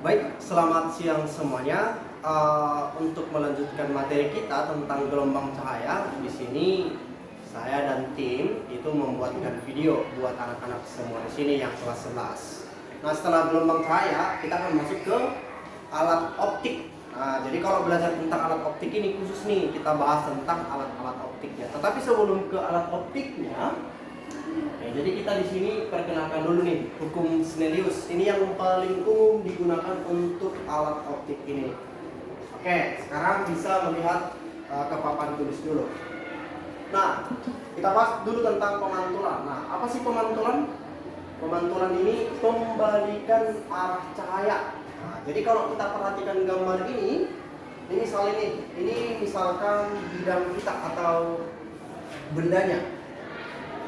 Baik, selamat siang semuanya. Untuk melanjutkan materi kita tentang gelombang cahaya, di sini saya dan tim itu membuatkan video buat anak-anak semua di sini yang kelas 11. Nah, setelah gelombang cahaya, kita akan masuk ke alat optik. Nah, jadi kalau belajar tentang alat optik ini khusus nih, kita bahas tentang alat-alat optiknya. Tetapi sebelum ke alat optiknya, jadi kita di sini perkenalkan dulu nih hukum Snellius. Ini yang paling umum digunakan untuk alat optik ini. Oke, sekarang bisa melihat ke papan tulis dulu. Nah, kita bahas dulu tentang pemantulan. Nah, apa sih pemantulan? Pemantulan ini pembalikan arah cahaya. Nah, jadi kalau kita perhatikan gambar ini misalnya ini misalkan bidang kita atau bendanya.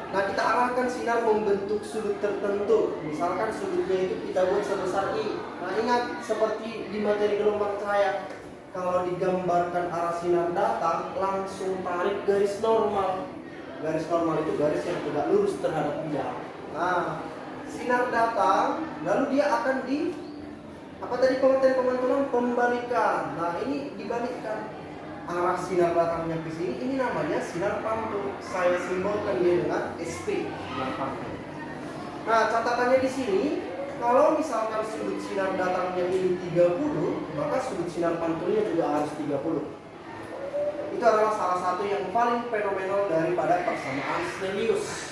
Nah, kita arahkan sinar membentuk sudut tertentu. Misalkan sudutnya itu kita buat sebesar I. Nah, ingat seperti di materi gelombang cahaya, kalau digambarkan arah sinar datang, langsung tarik garis normal. Garis normal itu garis yang tegak lurus terhadap bidang. Nah, sinar datang, lalu dia akan pengertian pemantulan pembalikan. Nah, ini dibalikkan. Arah sinar datangnya ke sini, ini namanya sinar pantul. Saya simbolkan dia dengan SP, sinar pantul. Nah, catatannya di sini, kalau misalkan sudut sinar datangnya ini 30, maka sudut sinar pantulnya juga harus 30. Itu adalah salah satu yang paling fenomenal daripada persamaan Snellius.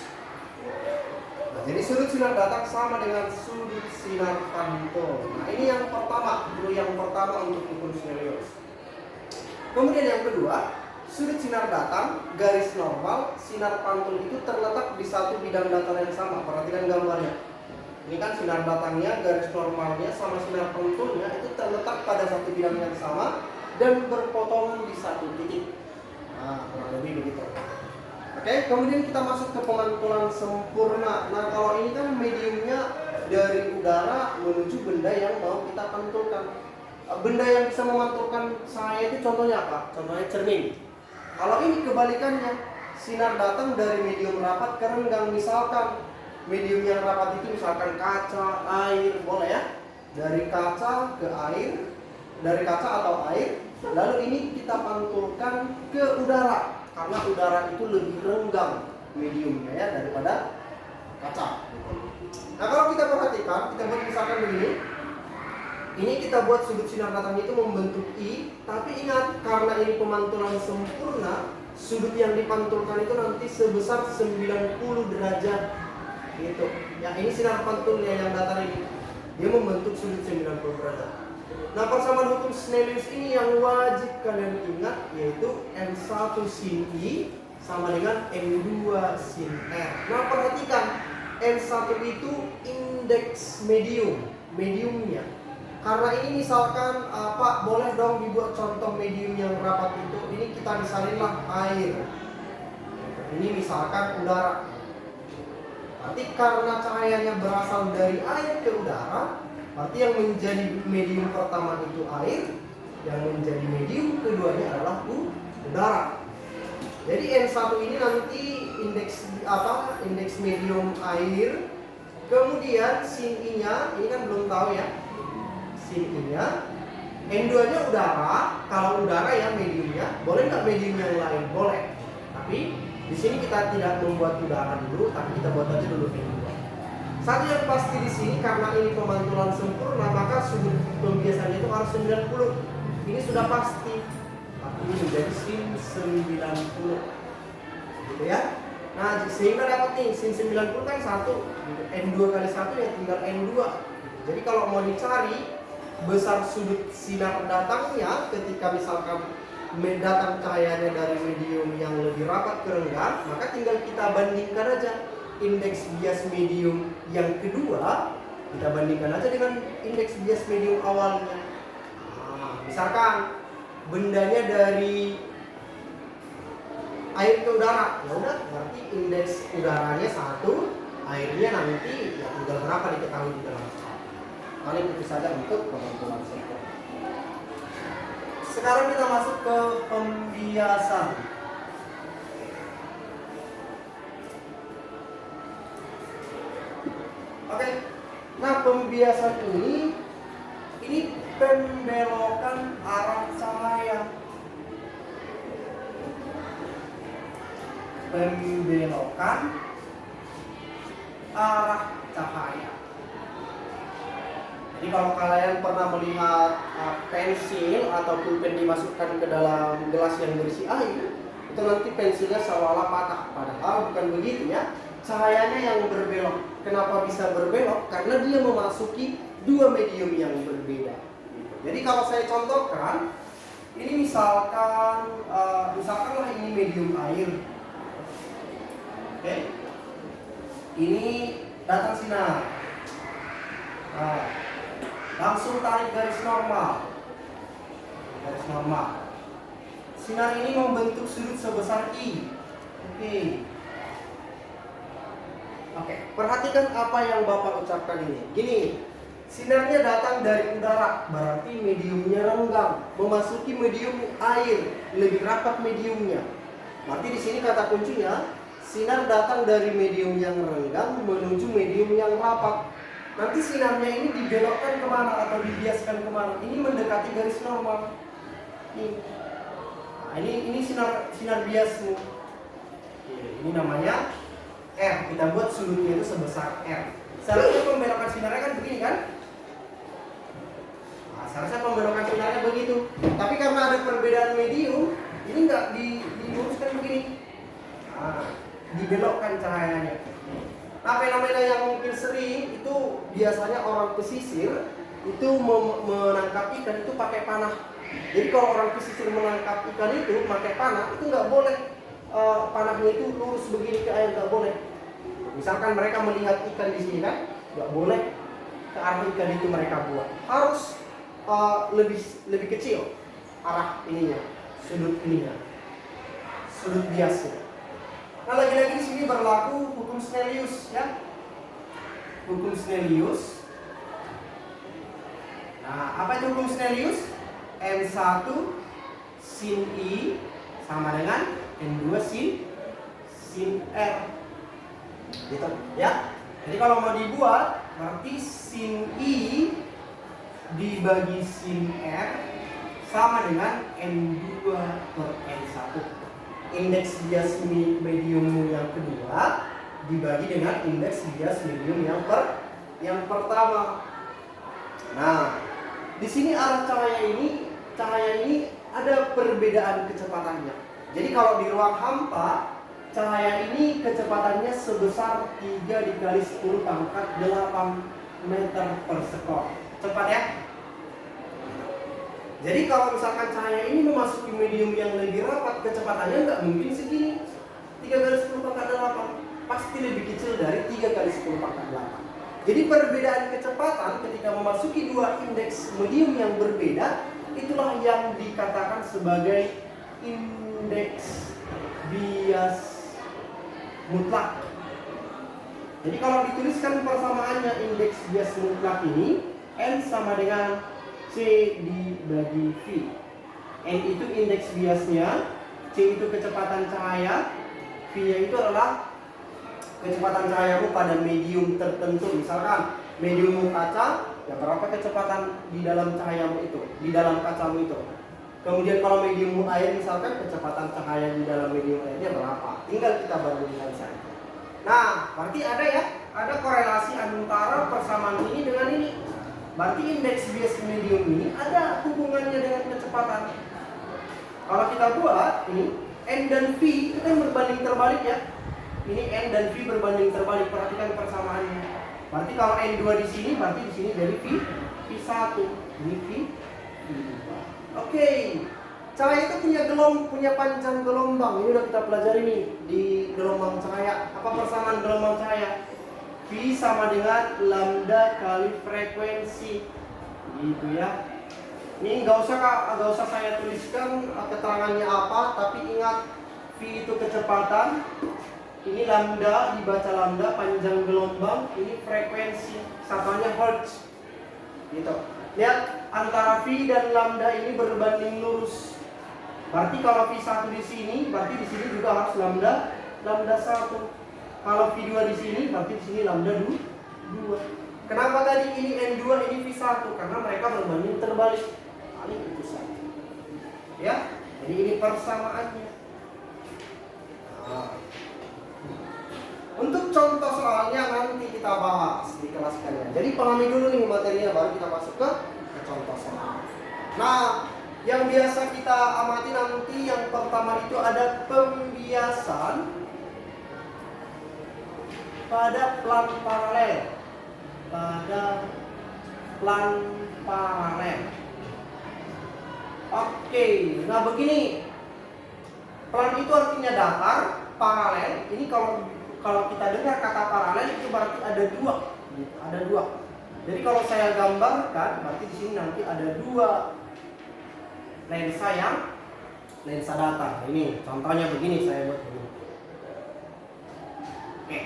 Nah, jadi sudut sinar datang sama dengan sudut sinar pantul. Nah, ini yang pertama, untuk hukum Snellius. Kemudian yang kedua, sudut sinar datang, garis normal, sinar pantul itu terletak di satu bidang datar yang sama. Perhatikan gambarnya. Ini kan sinar datangnya, garis normalnya, sama sinar pantulnya itu terletak pada satu bidang yang sama dan berpotongan di satu titik. Nah, kurang lebih begitu. Oke, kemudian kita masuk ke pemantulan sempurna. Nah, kalau ini kan mediumnya dari udara menuju benda yang mau kita pantulkan. Benda yang bisa memantulkan cahaya itu contohnya apa? Contohnya cermin. Kalau ini kebalikannya, sinar datang dari medium rapat ke renggang. Misalkan medium yang rapat itu misalkan kaca, air, boleh ya? Dari kaca ke air, dari kaca atau air, lalu ini kita pantulkan ke udara. Karena udara itu lebih renggang mediumnya ya daripada kaca. Nah, kalau kita perhatikan, kita buat misalkan begini. Ini kita buat sudut sinar datangnya itu membentuk I, tapi ingat karena ini pemantulan sempurna, sudut yang dipantulkan itu nanti sebesar 90 derajat. Gitu. Ya, ini sinar pantulnya yang datar ini. Dia membentuk sudut 90 derajat. Nah, persamaan hukum Snellius ini yang wajib kalian ingat yaitu N1 sin I sama dengan N2 sin R. Nah, perhatikan N1 itu indeks mediumnya. Karena ini misalkan Pak boleh dong dibuat contoh medium yang rapat itu. Ini kita misalinlah air. Ini misalkan udara. Berarti karena cahayanya berasal dari air ke udara, berarti yang menjadi medium pertama itu air, yang menjadi medium keduanya adalah udara. Jadi N1 ini nanti indeks medium air. Kemudian sin I-nya ini kan belum tahu ya. Sin-nya, N2-nya udara. Kalau udara ya mediumnya, boleh nggak medium yang lain? Boleh. Tapi di sini kita tidak membuat udara dulu, tapi kita buat aja dulu N2. Satu yang pasti di sini karena ini pemantulan sempurna, maka sudut pembiasannya itu harus 90. Ini sudah pasti. Tapi ini menjadi sin 90. Gitu ya. Nah, sehingga dapat nih sin 90 kan 1. N2 kali 1 ya tinggal N2. Jadi kalau mau dicari besar sudut sinar datangnya ketika misalkan datang cahayanya dari medium yang lebih rapat ke renggang, maka tinggal kita bandingkan aja indeks bias medium yang kedua, kita bandingkan aja dengan indeks bias medium awalnya. Nah, misalkan bendanya dari air ke udara, ya udah berarti indeks udaranya 1, airnya nanti ya tinggal berapa diketahui di dalam. Paling itu saja untuk pemantulan sempurna. Sekarang kita masuk ke pembiasan. Oke. Nah, pembiasan ini pembelokan arah cahaya. Pembelokan arah cahaya. Jadi kalau kalian pernah melihat pensil atau pulpen dimasukkan ke dalam gelas yang berisi air, itu nanti pensilnya seolah-olah patah. Padahal bukan begitu ya. Cahayanya yang berbelok. Kenapa bisa berbelok? Karena dia memasuki dua medium yang berbeda. Jadi kalau saya contohkan, ini misalkanlah ini medium air. Oke. Ini datang sinar. Nah, langsung tarik garis normal. Garis normal. Sinar ini membentuk sudut sebesar I. Oke, perhatikan apa yang Bapak ucapkan ini. Gini, sinarnya datang dari udara, berarti mediumnya renggang, memasuki medium air, lebih rapat mediumnya. Berarti di sini kata kuncinya, sinar datang dari medium yang renggang menuju medium yang rapat. Nanti sinarnya ini dibelokkan kemana atau dibiaskan kemana? Ini mendekati garis normal. Nah, ini sinar biasmu. Ini namanya R. Kita buat sudutnya itu sebesar R. Seharusnya pembelokan sinarnya kan begini kan? Nah, seharusnya pembelokan sinarnya begitu. Tapi karena ada perbedaan medium, ini nggak diluruskan begini. Nah, dibelokkan cahayanya. Nah, fenomena yang mungkin sering itu biasanya orang pesisir itu menangkap ikan itu pakai panah. Jadi kalau orang pesisir menangkap ikan itu pakai panah, itu nggak boleh panahnya itu lurus begini ke air, nggak boleh. Misalkan mereka melihat ikan di sini kan, nggak boleh ke arah ikan itu mereka buat. Harus lebih kecil arah ininya, sudut ininya, sudut biasnya. Nah, lagi-lagi di sini berlaku hukum Snellius ya. Hukum Snellius. Nah, apa itu hukum Snellius? N1 sin I sama dengan N2 sin R. Gitu ya. Jadi kalau mau dibuat, berarti sin I dibagi sin R sama dengan N2 per N1. Indeks bias medium yang kedua dibagi dengan indeks bias medium yang pertama. Nah, di sini arah cahaya ini ada perbedaan kecepatannya. Jadi kalau di ruang hampa, cahaya ini kecepatannya sebesar 3 dikali 10 pangkat 8 meter per sekon. Cepat ya. Jadi kalau misalkan cahaya ini memasuki medium yang lebih rapat, kecepatannya nggak mungkin segini. 3 kali 10 pangkat 8. Pasti lebih kecil dari 3 kali 10 pangkat 8. Jadi perbedaan kecepatan ketika memasuki dua indeks medium yang berbeda, itulah yang dikatakan sebagai indeks bias mutlak. Jadi kalau dituliskan persamaannya indeks bias mutlak ini, N sama dengan C dibagi V. N itu indeks biasnya, C itu kecepatan cahaya, V-nya itu adalah kecepatan cahayamu pada medium tertentu. Misalkan mediummu kaca, ya berapa kecepatan di dalam cahayamu itu, di dalam kacamu itu. Kemudian kalau mediummu air, misalkan kecepatan cahaya di dalam medium airnya berapa. Tinggal kita bandingkan saja. Nah, berarti ada korelasi antara persamaan ini dengan ini. Berarti indeks bias medium ini ada hubungannya dengan kecepatan. Kalau kita buat ini N dan V itu kan berbanding terbalik ya. Ini N dan V berbanding terbalik. Perhatikan persamaannya. Berarti kalau N2 di sini, berarti di sini jadi V1. Ini V2. Oke. Cahaya itu punya panjang gelombang. Ini udah kita pelajari nih di gelombang cahaya. Apa persamaan gelombang cahaya? V sama dengan lambda kali frekuensi. Gitu ya. Ini nggak usah saya tuliskan keterangannya apa, tapi ingat V itu kecepatan. Ini lambda, dibaca lambda, panjang gelombang. Ini frekuensi, satuannya hertz. Gitu. Lihat antara V dan lambda ini berbanding lurus. Berarti kalau V1 di sini, berarti di sini juga harus lambda 1. Kalau V2 di sini, berarti di sini lambda 2. Kenapa tadi ini N2 ini V1? Karena mereka berbanding terbalik. Paling itu saja. Ya, jadi ini persamaannya. Nah, untuk contoh soalnya nanti kita bahas di kelas kalian. Jadi pahami dulu nih materinya, baru kita masuk ke contoh soal. Nah, yang biasa kita amati nanti yang pertama itu ada pembiasan pada plan paralel. Oke, nah begini. Plan itu artinya datar, paralel. Ini kalau kita dengar kata paralel itu berarti ada dua. Ada dua. Jadi kalau saya gambarkan, berarti di sini nanti ada dua lensa datar. Ini contohnya begini, saya buat begini. Oke.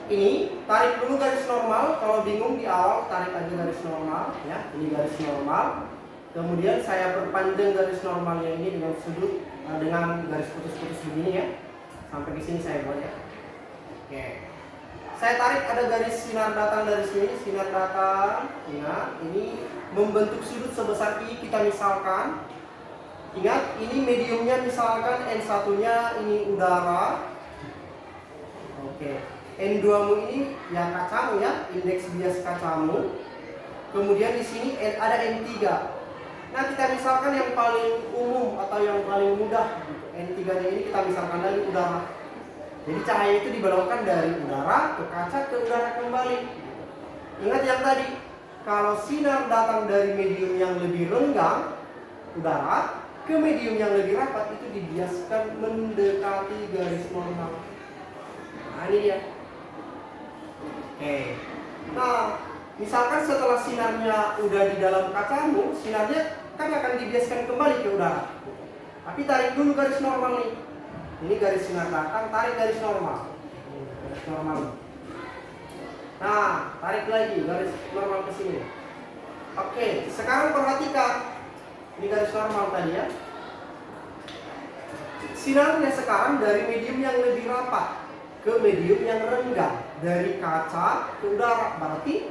Ini tarik dulu garis normal. Kalau bingung di awal tarik aja garis normal, ya. Ini garis normal. Kemudian saya perpanjang garis normalnya ini dengan sudut dengan garis putus-putus begini ya. Sampai ke sini saya buat ya. Oke. Saya tarik ada garis sinar datang dari sini, sinar datang. Ingat, ini membentuk sudut sebesar I kita misalkan. Ingat, ini mediumnya misalkan N1-nya ini udara. Oke. N2-mu ini ya kacamu ya, indeks bias kacamu. Kemudian di sini ada N3. Nah, kita misalkan yang paling umum atau yang paling mudah, N3-nya ini kita misalkan dari udara. Jadi cahaya itu dibalonkan dari udara ke kaca ke udara kembali. Ingat yang tadi, kalau sinar datang dari medium yang lebih renggang, udara, ke medium yang lebih rapat itu dibiaskan mendekati garis normal. Nah, ini dia. Oke. Nah, misalkan setelah sinarnya udah di dalam kacamu, sinarnya kan akan dibiaskan kembali ke udara. Tapi tarik dulu garis normal nih. Ini garis sinar datang, tarik garis normal. Garis normal. Nah, tarik lagi garis normal ke sini. Oke, sekarang perhatikan. Ini garis normal tadi ya. Sinarnya sekarang dari medium yang lebih rapat ke medium yang renggang, dari kaca ke udara. Berarti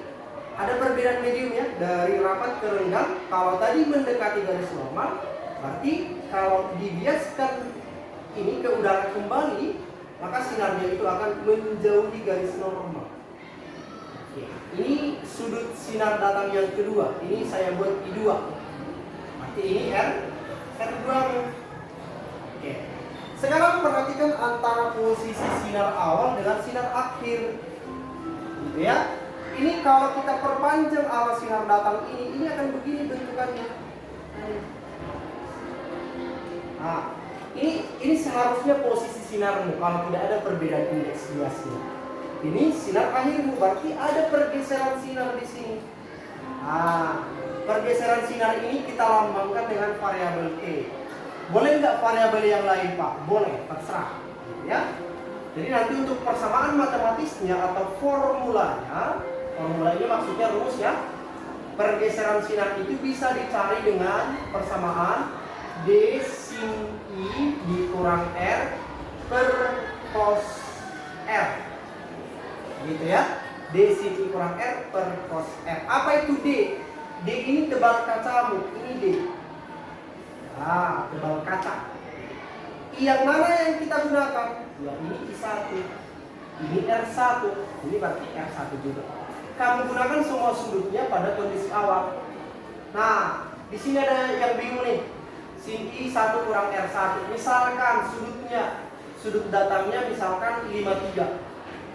ada perbedaan medium ya, dari rapat ke renggang. Kalau tadi mendekati garis normal, berarti kalau dibiaskan ini ke udara kembali, maka sinarnya itu akan menjauhi garis normal. Oke. Ini sudut sinar datang yang kedua. Ini saya buat I2. Berarti ini R2. Oke. Sekarang perhatikan antara posisi sinar awal dengan sinar akhir. Gitu ya. Ini kalau kita perpanjang arah sinar datang ini akan begini bentukannya. Nah, ini seharusnya posisi sinarmu kalau tidak ada perbedaan indeks biasnya. Ini sinar akhirmu, berarti ada pergeseran sinar di sini. Nah, pergeseran sinar ini kita lambangkan dengan variabel E. Boleh nggak variabel yang lain, Pak? Boleh, terserah. Ya. Jadi nanti untuk persamaan matematisnya atau formulanya ini maksudnya rumus ya. Pergeseran sinar itu bisa dicari dengan persamaan D sin I dikurang R per cos R. Gitu ya. D sin I kurang R per cos R. Apa itu D? D ini tebal kacamu, ini D. Nah, tebal kaca. I yang mana yang kita gunakan? Ya ini I1. Ini R1. Ini berarti R1 juga. Kamu gunakan semua sudutnya pada kondisi awal. Nah, di sini ada yang bingung nih. Sin I1 kurang R1. Misalkan sudut datangnya misalkan 53.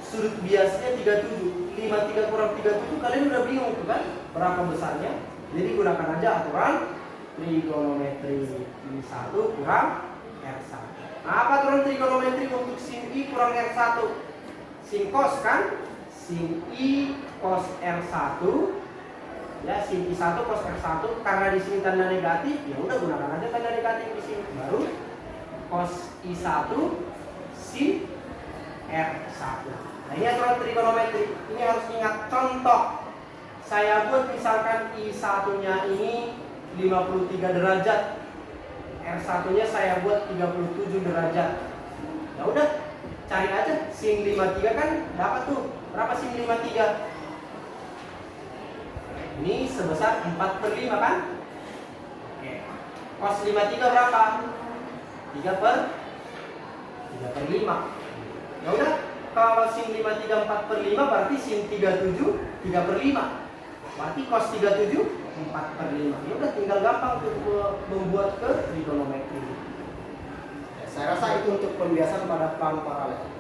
Sudut biasnya 37. 53 kurang 37 kalian udah bingung kan? Berapa besarnya? Jadi gunakan aja aturan trigonometri I1 kurang R1. Nah, apa aturan trigonometri untuk sin I kurang R1? Sin cos kan? Sin I cos R1 ya, sin I1 cos R1, karena di sini tanda negatif, ya udah gunakan aja tanda negatif di sini. Baru cos I1 sin R1. Nah, ini aturan trigonometri. Ini harus ingat. Contoh, saya buat misalkan I1-nya ini 53 derajat, R1-nya saya buat 37 derajat. Ya udah, cari aja sin 53 kan dapat tuh. Berapa sin 53? Ini sebesar 4/5 kan? Oke. Cos 53 berapa? 3/5. Ya udah, kalau sin 53 4/5 berarti sin 37 3/5. Berarti cos 37 4/5. Ya udah, tinggal gampang untuk membuat ke trigonometri. Ya, saya rasa itu untuk pembiasan pada paham paralel.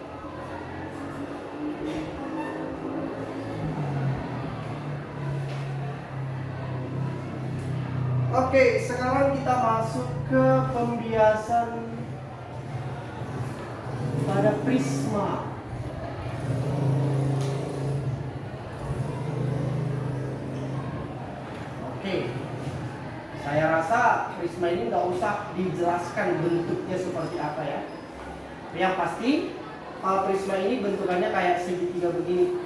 Oke, sekarang kita masuk ke pembiasan pada prisma. Oke, saya rasa prisma ini nggak usah dijelaskan bentuknya seperti apa ya. Yang pasti prisma ini bentukannya kayak segitiga begini.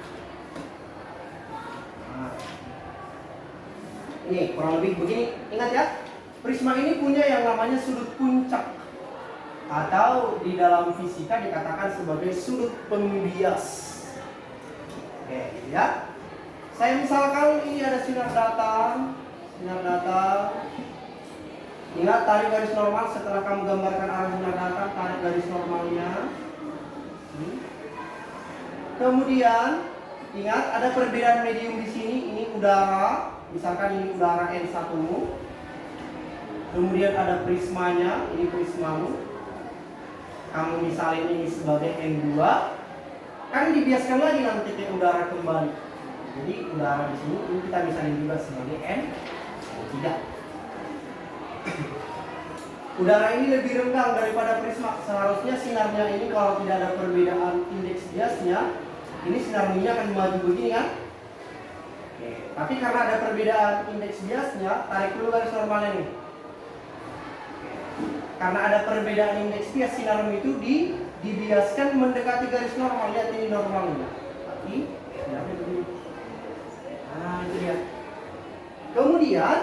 Ini kurang lebih begini. Ingat ya, prisma ini punya yang namanya sudut puncak, atau di dalam fisika dikatakan sebagai sudut pembias. Oke, ya. Saya misalkan ini ada sinar datang. Ingat, tarik garis normal setelah kamu gambarkan arah sinar datang, tarik garis normalnya. Kemudian ingat, ada perbedaan medium di sini. Ini udara. Misalkan ini udara N1 mu. Kemudian ada prismanya, ini prismamu. Kamu misalin ini sebagai N2. Kan dibiaskan lagi nanti ke udara kembali. Jadi udara di sini ini kita misalin juga sebagai N3. Udara ini lebih rendah daripada prisma. Seharusnya sinarnya ini kalau tidak ada perbedaan indeks biasnya, ini sinar minyak akan maju begini kan? Tapi karena ada perbedaan indeks biasnya, tarik dulu garis normalnya nih. Karena ada perbedaan indeks bias, sinar itu dibiaskan mendekati garis normal. Lihat ini normalnya. Tapi sinarnya begini. Nah, itu dia. Kemudian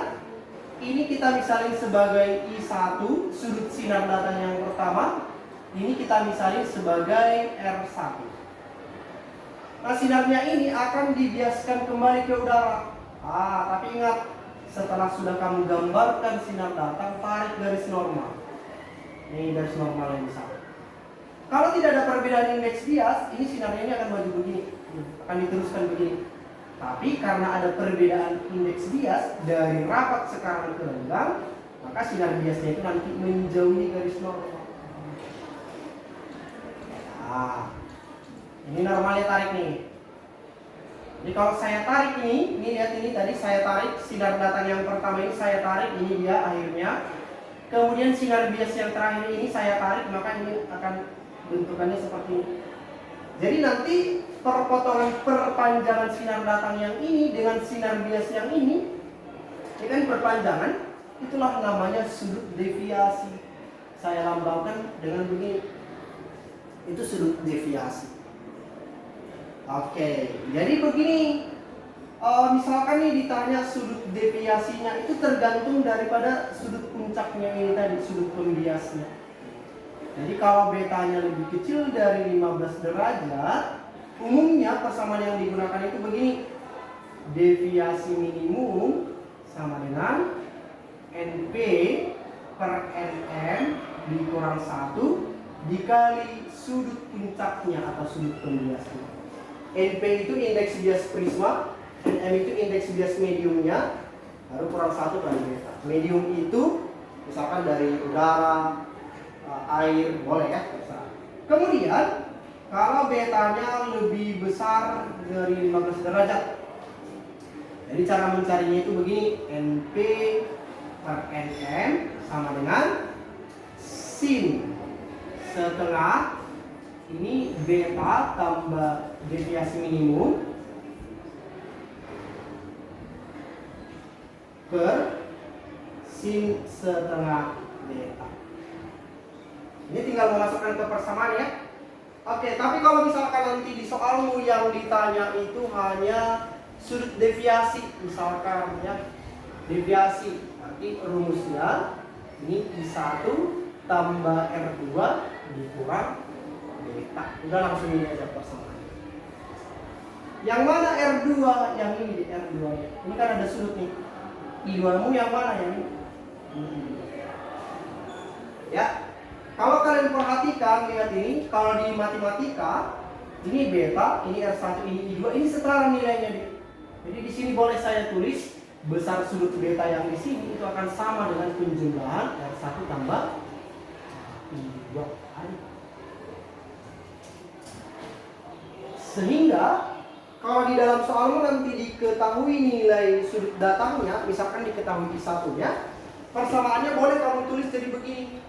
ini kita misalin sebagai I1, sudut sinar datang yang pertama. Ini kita misalin sebagai R1. Nah, sinarnya ini akan dibiaskan kembali ke udara. Tapi ingat, setelah sudah kamu gambarkan sinar datang, tarik garis normal. Ini garis normal yang besar. Kalau tidak ada perbedaan indeks bias, ini sinarnya ini akan maju begini, akan diteruskan begini. Tapi karena ada perbedaan indeks bias dari rapat sekarang ke renggang, maka sinar biasnya itu nanti menjauhi garis normal. Ini normalnya tarik nih. Jadi kalau saya tarik ini lihat ini tadi saya tarik sinar datang yang pertama ini saya tarik, ini dia akhirnya. Kemudian sinar bias yang terakhir ini saya tarik, maka ini akan bentukannya seperti ini. Jadi nanti perpotongan perpanjangan sinar datang yang ini dengan sinar bias yang ini kan perpanjangan, itulah namanya sudut deviasi. Saya lambangkan dengan begini. Itu sudut deviasi. Oke, jadi begini, misalkan nih ditanya sudut deviasinya itu tergantung daripada sudut puncaknya ini tadi, sudut pembiasnya. Jadi kalau betanya lebih kecil dari 15 derajat, umumnya persamaan yang digunakan itu begini. Deviasi minimum sama dengan NP per NM dikurang 1 dikali sudut puncaknya atau sudut pembiasnya. NP itu indeks bias prisma, NM itu indeks bias mediumnya, baru kurang 1 kali beta. Medium itu misalkan dari udara, air, boleh ya. Kemudian kalau betanya lebih besar dari 15 derajat, jadi cara mencarinya itu begini. NP per NM sama dengan sin setengah ini beta tambah deviasi minimum per sin setengah beta. Ini tinggal memasukkan ke persamaan ya. Oke, tapi kalau misalkan nanti di soalmu yang ditanya itu hanya sudut deviasi, misalkan ya, deviasi, nanti rumusnya ini I1 tambah R2 dikurang beta. Udah langsung ini aja persamaan. Yang mana R2? Yang ini R2 nya. Ini kan ada sudut nih. I2-mu yang mana yang ini? Ya. Kalau kalian perhatikan, lihat ini, kalau di matematika, ini beta, ini R1, ini I2, ini setara nilainya nih. Jadi di sini boleh saya tulis besar sudut beta yang di sini itu akan sama dengan penjumlahan R1 tambah I2. Sehingga kalau di dalam soalmu nanti diketahui nilai sudut datangnya, misalkan diketahui I1 nya, persamaannya boleh kamu tulis jadi begini.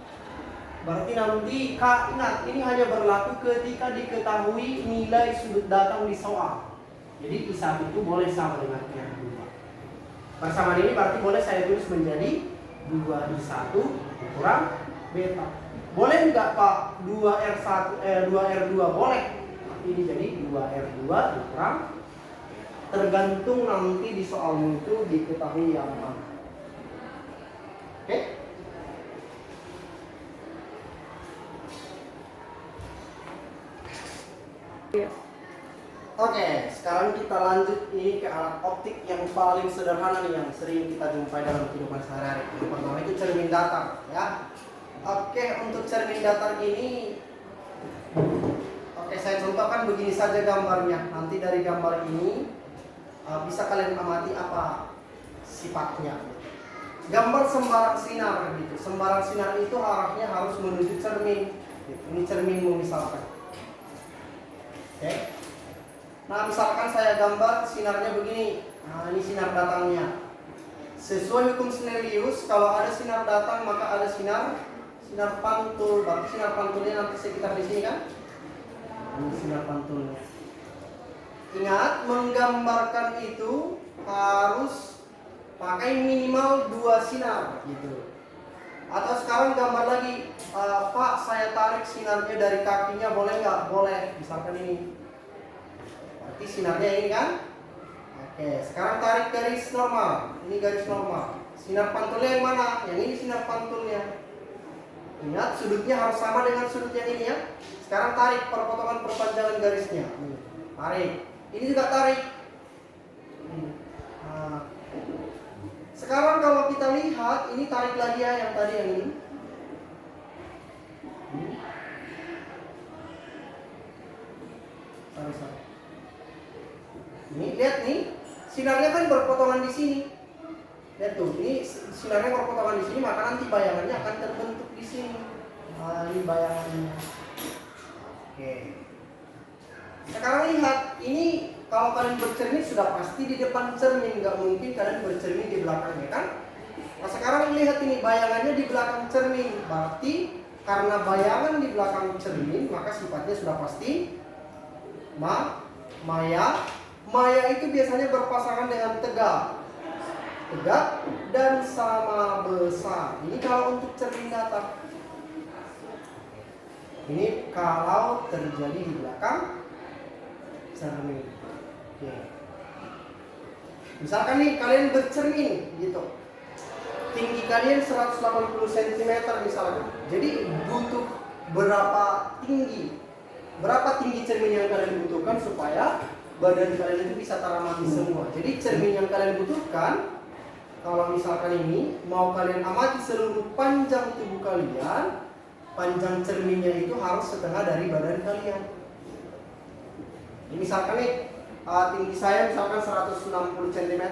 Berarti nanti ingat, ini hanya berlaku ketika diketahui nilai sudut datang di soal. Jadi I1 itu boleh sama dengan R2. Persamaan ini berarti boleh saya tulis menjadi 2I1 kurang beta. Boleh enggak Pak 2R2 boleh. Ini jadi 2R2 kurang, tergantung nanti di soalmu itu diketahui yang mana. Oke? Oke, sekarang kita lanjut ini ke alat optik yang paling sederhana nih, yang sering kita jumpai dalam kehidupan sehari-hari. Yang pertama itu cermin datar, ya. Oke, untuk cermin datar ini, saya contohkan begini saja gambarnya. Nanti dari gambar ini bisa kalian amati apa sifatnya. Gambar sembarang sinar gitu. Sembarang sinar itu arahnya harus menuju cermin. Ini cerminmu misalkan. Oke. Nah, misalkan saya gambar sinarnya begini. Nah, ini sinar datangnya. Sesuai hukum Snellius, kalau ada sinar datang maka ada sinar pantul. Berarti sinar pantulnya nanti sekitar di sini kan? Ini sinar pantulnya. Ingat, menggambarkan itu harus pakai minimal 2 sinar gitu. Atau sekarang gambar lagi, Pak, saya tarik sinarnya dari kakinya, boleh nggak? Boleh. Misalkan ini. Berarti sinarnya ini kan? Oke, sekarang tarik garis normal. Ini garis normal. Sinar pantulnya yang mana? Yang ini sinar pantulnya. Ingat, sudutnya harus sama dengan sudut yang ini ya. Sekarang tarik perpotongan perpanjangan garisnya. Tarik. Ini juga tarik. Nah. Sekarang kalau kita lihat, ini tarik lagi ya yang tadi yang ini. Sorry. Ini lihat nih, sinarnya kan berpotongan di sini. Lihat tuh, ini sinarnya berpotongan di sini, maka nanti bayangannya akan terbentuk di sini. Nah, ini bayangannya. Oke. Sekarang lihat, ini kalau kalian bercermin sudah pasti di depan cermin, nggak mungkin kalian bercermin di belakangnya kan? Nah sekarang lihat ini bayangannya di belakang cermin, berarti karena bayangan di belakang cermin maka sifatnya sudah pasti maya. Maya itu biasanya berpasangan dengan tegak dan sama besar. Ini kalau untuk cermin datar. Ini kalau terjadi di belakang cermin. Oke. Misalkan nih kalian bercermin gitu. Tinggi kalian 180 cm misalnya. Jadi butuh berapa tinggi cermin yang kalian butuhkan supaya badan kalian itu bisa teramati semua. Jadi cermin yang kalian butuhkan, kalau misalkan ini mau kalian amati seluruh panjang tubuh kalian, panjang cerminnya itu harus setengah dari badan kalian. Ini misalkan nih tinggi saya misalkan 160 cm,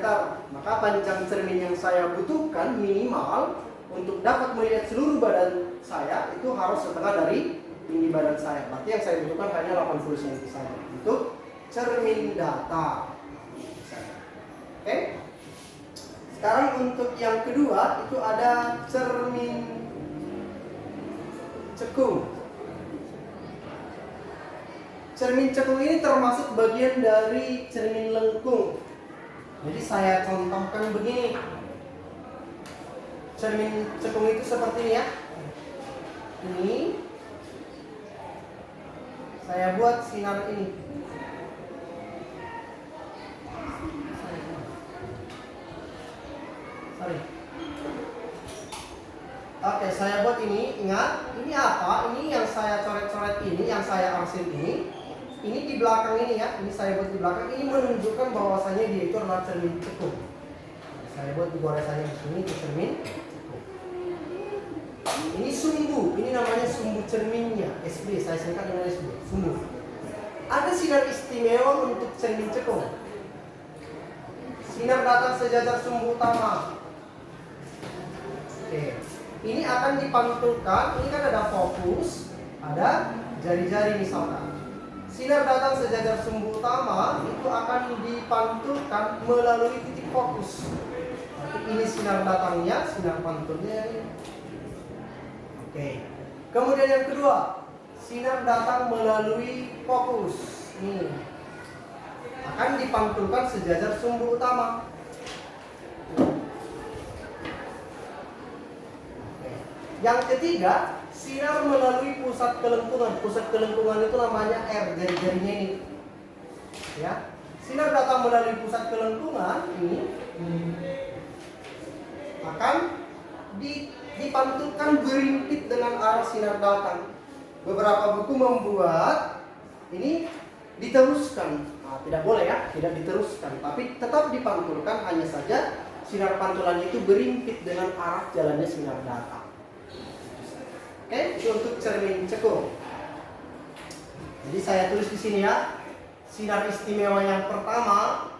maka panjang cermin yang saya butuhkan minimal untuk dapat melihat seluruh badan saya itu harus setengah dari tinggi badan saya. Berarti yang saya butuhkan hanya 80 cm saja untuk cermin datar. Oke. Sekarang untuk yang kedua itu ada cermin cekung. Cermin cekung ini termasuk bagian dari cermin lengkung. Jadi saya contohkan begini. Cermin cekung itu seperti ini ya. Ini saya buat sinar ini. Oke, saya buat ini. Ingat, ini apa? Ini yang saya coret-coret ini, yang saya arsip ini. ini di belakang ini ya, ini saya buat di belakang, ini menunjukkan bahwasannya dia itu adalah cermin cekung. Saya buat di goresannya di sini itu cermin cekung. Ini sumbu, ini namanya sumbu cerminnya, SB, saya singkat dengan SB, sumbu. Ada sinar istimewa untuk cermin cekung. Sinar datang sejajar sumbu utama. Oke, ini akan dipantulkan, ini kan ada fokus, ada jari-jari misalkan. Sinar datang sejajar sumbu utama itu akan dipantulkan melalui titik fokus. Berarti ini sinar datangnya, sinar pantulnya ini. Oke. Kemudian yang kedua, sinar datang melalui fokus. Ini akan dipantulkan sejajar sumbu utama. Oke. Yang ketiga, sinar melalui pusat kelengkungan. Pusat kelengkungan itu namanya R, jari-jarinya ini. Ya. Sinar datang melalui pusat kelengkungan ini akan dipantulkan berimpit dengan arah sinar datang. Beberapa buku membuat ini diteruskan. Nah, tidak boleh ya, tidak diteruskan, tapi tetap dipantulkan, hanya saja sinar pantulan itu berimpit dengan arah jalannya sinar datang. Oke, itu untuk cermin cekung. Jadi saya tulis di sini ya. Sinar istimewa yang pertama,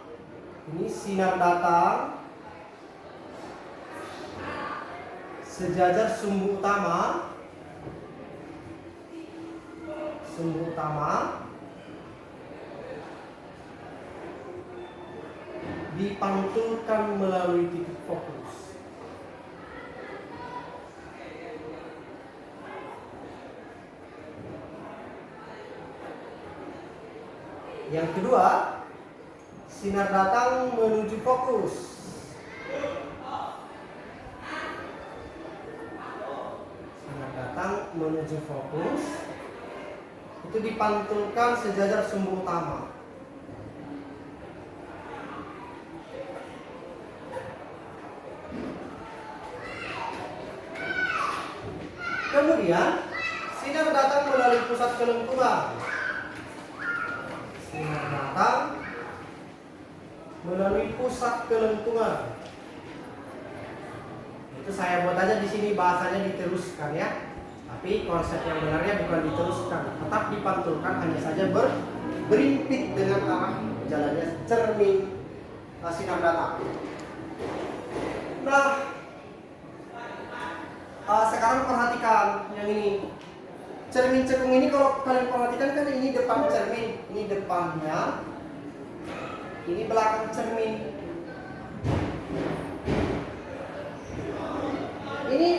ini sinar datang sejajar sumbu utama. Sumbu utama dipantulkan melalui titik fokus. Yang kedua, sinar datang menuju fokus. Sinar datang menuju fokus itu dipantulkan sejajar sumbu utama. Kemudian sinar datang melalui pusat kelengkungan. Sinar datang melalui pusat kelengkungan. Itu saya buat aja di sini, bahasanya diteruskan ya. Tapi konsep yang benarnya bukan diteruskan, tetap dipantulkan, hanya saja berimpit dengan arah jalannya cermin sinar datang. Nah, sekarang perhatikan yang ini. Cermin cekung ini kalau kalian perhatikan kan ini depan cermin, ini depannya, ini belakang cermin. Ini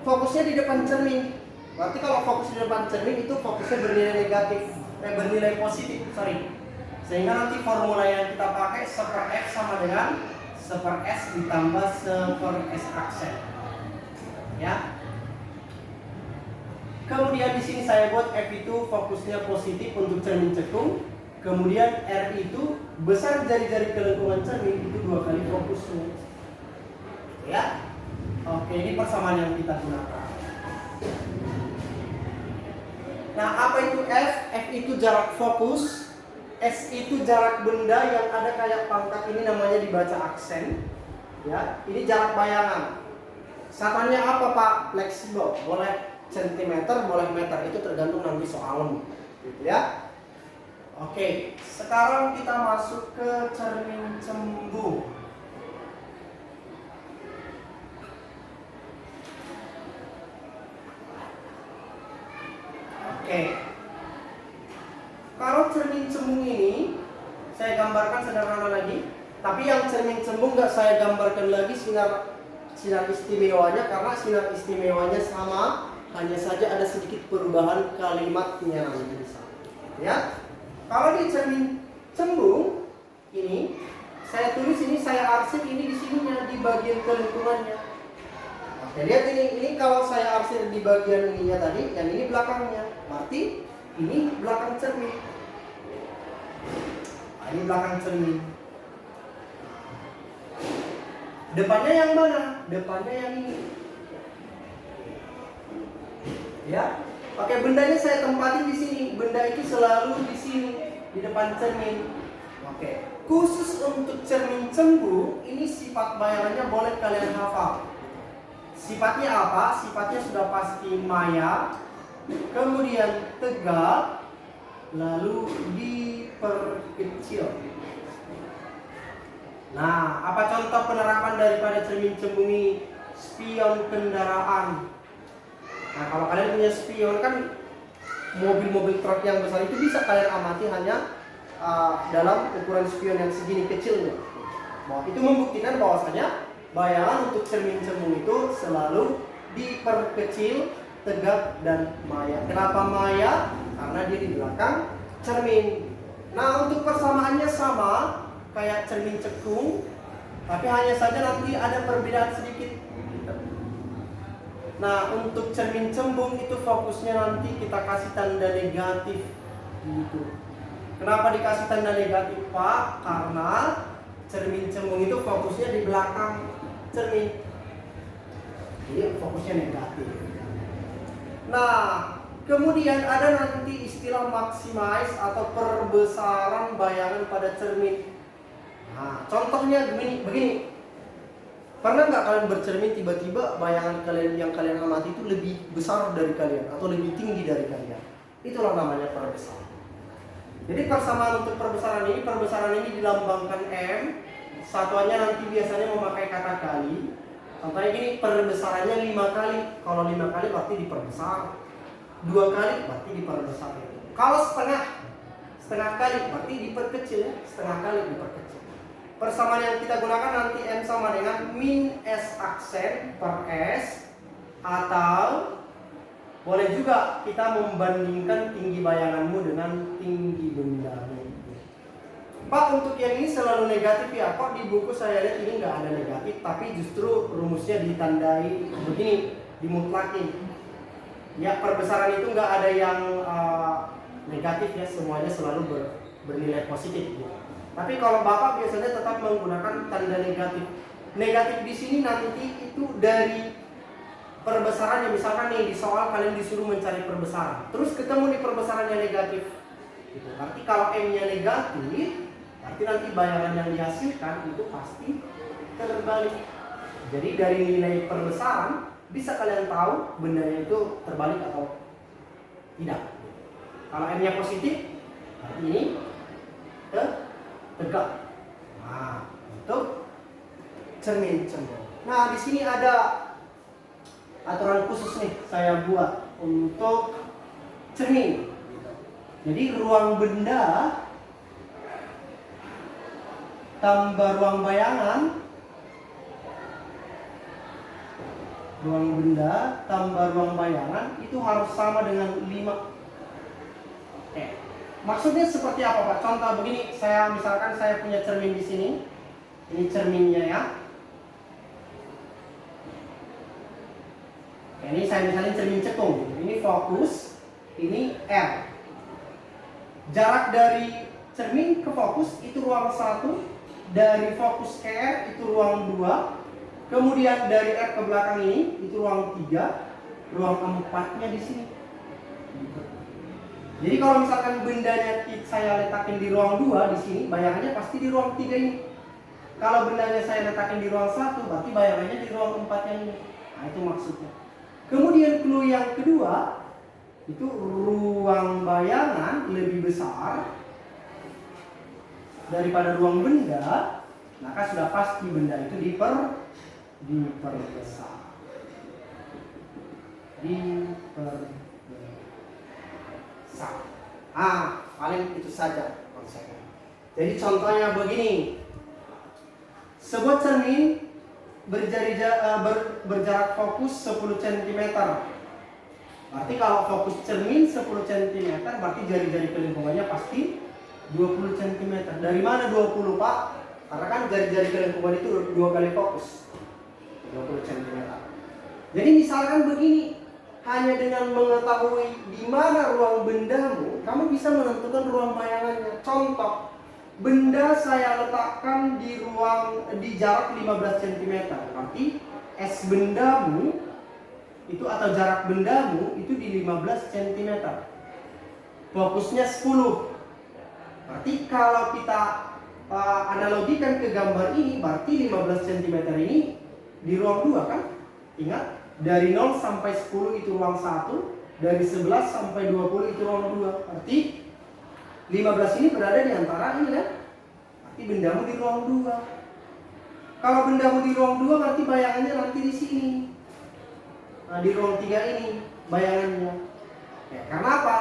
fokusnya di depan cermin. Berarti kalau fokus di depan cermin itu fokusnya bernilai negatif, bernilai positif, sorry. Sehingga nanti formula yang kita pakai 1/F sama dengan 1/S ditambah 1/S aksen. Ya. Kemudian di sini saya buat F itu fokusnya positif untuk cermin cekung. Kemudian R itu besar jari-jari kelengkungan cermin itu 2 kali fokusnya. Ya. Oke, ini persamaan yang kita gunakan. Nah, apa itu F? F itu jarak fokus. S itu jarak benda yang ada kayak pangkat, ini namanya dibaca aksen. Ya, ini jarak bayangan. Satannya apa Pak? Fleksibel, boleh sentimeter, boleh meter, itu tergantung nanti soalnya, gitu ya. Oke, sekarang kita masuk ke cermin cembung. Oke, kalau cermin cembung ini saya gambarkan sederhana lagi, tapi yang cermin cembung nggak saya gambarkan lagi sinar istimewanya, karena sinar istimewanya sama, hanya saja ada sedikit perubahan kalimatnya, ya. Kalau di cermin cembung ini saya tulis, ini saya arsir, ini di sininya di bagian kelengkungannya. Oke, lihat ini kalau saya arsir di bagian ininya tadi, yang ini belakangnya, berarti ini belakang cermin. Nah, ini belakang cermin. Depannya yang mana? Depannya yang ini. Ya. Oke, bendanya saya tempatin di sini. Benda itu selalu di sini, di depan cermin. Oke, khusus untuk cermin cembung, ini sifat bayangannya boleh kalian hafal. Sifatnya apa? Sifatnya sudah pasti maya, kemudian tegak, lalu diperkecil. Nah, apa contoh penerapan daripada cermin cembung ini? Spion kendaraan. Nah, kalau kalian punya spion kan mobil-mobil truk yang besar itu bisa kalian amati hanya dalam ukuran spion yang segini kecilnya. Nah, itu membuktikan bahwasanya bayangan untuk cermin cembung itu selalu diperkecil, tegak, dan maya. Kenapa maya? Karena dia di belakang cermin. Nah, untuk persamaannya sama kayak cermin cekung, tapi hanya saja nanti ada perbedaan sedikit. Nah, untuk cermin cembung itu fokusnya nanti kita kasih tanda negatif gitu. Kenapa dikasih tanda negatif, Pak? Karena cermin cembung itu fokusnya di belakang cermin. Jadi fokusnya negatif. Nah, kemudian ada nanti istilah maximize atau perbesaran bayangan pada cermin. Nah, contohnya begini. Pernah nggak kalian bercermin tiba-tiba bayangan kalian yang kalian amati itu lebih besar dari kalian atau lebih tinggi dari kalian? Itulah namanya perbesaran. Jadi persamaan untuk perbesaran ini dilambangkan M. Satuannya nanti biasanya memakai kata kali. Contohnya gini, perbesarannya 5 kali. Kalau 5 kali berarti diperbesar. 2 kali berarti diperbesar. Kalau setengah kali berarti diperkecil ya. Setengah kali diperkecil. Persamaan yang kita gunakan nanti M sama dengan min S aksen per S, atau boleh juga kita membandingkan tinggi bayanganmu dengan tinggi bendamu. Pak, untuk yang ini selalu negatif ya? Kok di buku saya lihat ini nggak ada negatif, tapi justru rumusnya ditandai begini, dimutlakin. Ya, perbesaran itu nggak ada yang negatif ya, semuanya selalu bernilai positif. Gitu. Tapi kalau Bapak biasanya tetap menggunakan tanda negatif. Negatif di sini nanti itu dari perbesarannya. Misalkan nih di soal kalian disuruh mencari perbesaran, terus ketemu di perbesarannya negatif. Gitu. Berarti kalau M-nya negatif, berarti nanti bayangan yang dihasilkan itu pasti terbalik. Jadi dari nilai perbesaran bisa kalian tahu bendanya itu terbalik atau tidak. Kalau M-nya positif, berarti ini tegak. Nah, untuk cermin cembung. Nah, di sini ada aturan khusus nih saya buat untuk cermin. Jadi ruang benda tambah ruang bayangan, ruang benda tambah ruang bayangan itu harus sama dengan 5. Maksudnya seperti apa, Pak? Contoh begini, misalkan saya punya cermin di sini. Ini cerminnya ya. Ini saya misalnya cermin cekung. Ini fokus, ini R. Jarak dari cermin ke fokus itu ruang 1, dari fokus ke R itu ruang 2. Kemudian dari R ke belakang ini itu ruang 3, ruang 4-nya di sini. Jadi kalau misalkan bendanya saya letakin di ruang 2 di sini, bayangannya pasti di ruang 3 ini. Kalau bendanya saya letakin di ruang 1, berarti bayangannya di ruang 4 yang ini. Nah, itu maksudnya. Kemudian clue yang kedua, itu ruang bayangan lebih besar daripada ruang benda, maka sudah pasti benda itu diperbesar. Paling itu saja konsepnya. Jadi contohnya begini. Sebuah cermin berjarak fokus 10 cm. Berarti kalau fokus cermin 10 cm, berarti jari-jari kelingkungannya pasti 20 cm. Dari mana 20, Pak? Karena kan jari-jari kelingkungan itu 2 kali fokus 20 cm. Jadi misalkan begini, hanya dengan mengetahui di mana ruang bendamu, kamu bisa menentukan ruang bayangannya. Contoh, benda saya letakkan di jarak 15 cm. Berarti S bendamu itu atau jarak bendamu itu di 15 cm. Fokusnya 10. Berarti kalau kita analogikan ke gambar ini, berarti 15 cm ini di ruang 2 kan? Ingat, dari 0 sampai 10 itu ruang 1, dari 11 sampai 20 itu ruang 2. Berarti 15 ini berada di antara ini kan? Berarti bendamu di ruang 2. Kalau bendamu di ruang 2 berarti bayangannya nanti di sini. Nah, di ruang 3 ini bayangannya. Ya, karena apa?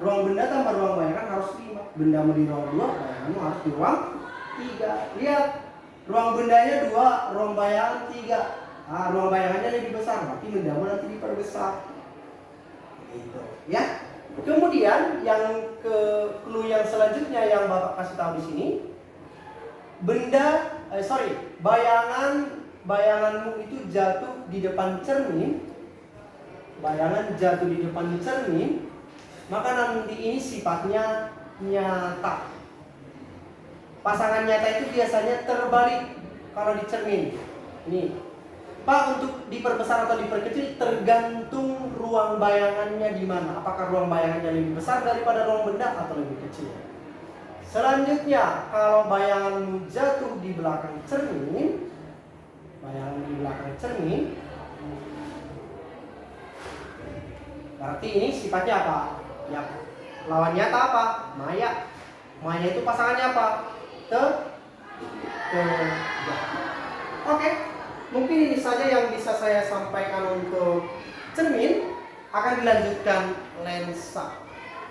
Ruang benda tambah ruang bayangan harus 5. Bendamu di ruang 2, bayanganmu harus di ruang 3. Lihat, ruang bendanya 2, ruang bayangan 3. Nah, ruang bayangannya lebih besar, berarti bendamu nanti diperbesar. Gitu, ya. Kemudian yang clue yang selanjutnya yang Bapak kasih tahu di sini, bayanganmu itu jatuh di depan cermin. Bayangan jatuh di depan cermin, maka nanti ini sifatnya nyata. Pasangan nyata itu biasanya terbalik kalau di cermin. Ini, Pak, untuk diperbesar atau diperkecil tergantung ruang bayangannya di mana. Apakah ruang bayangannya lebih besar daripada ruang benda atau lebih kecil? Selanjutnya, kalau bayanganmu jatuh di belakang cermin, berarti ini sifatnya apa? Ya, lawan nyata apa? Maya. Maya itu pasangannya apa? Oke. Mungkin ini saja yang bisa saya sampaikan untuk cermin. Akan dilanjutkan lensa.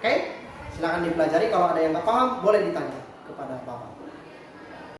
Oke? Silakan dipelajari. Kalau ada yang tak paham, boleh ditanya kepada Bapak.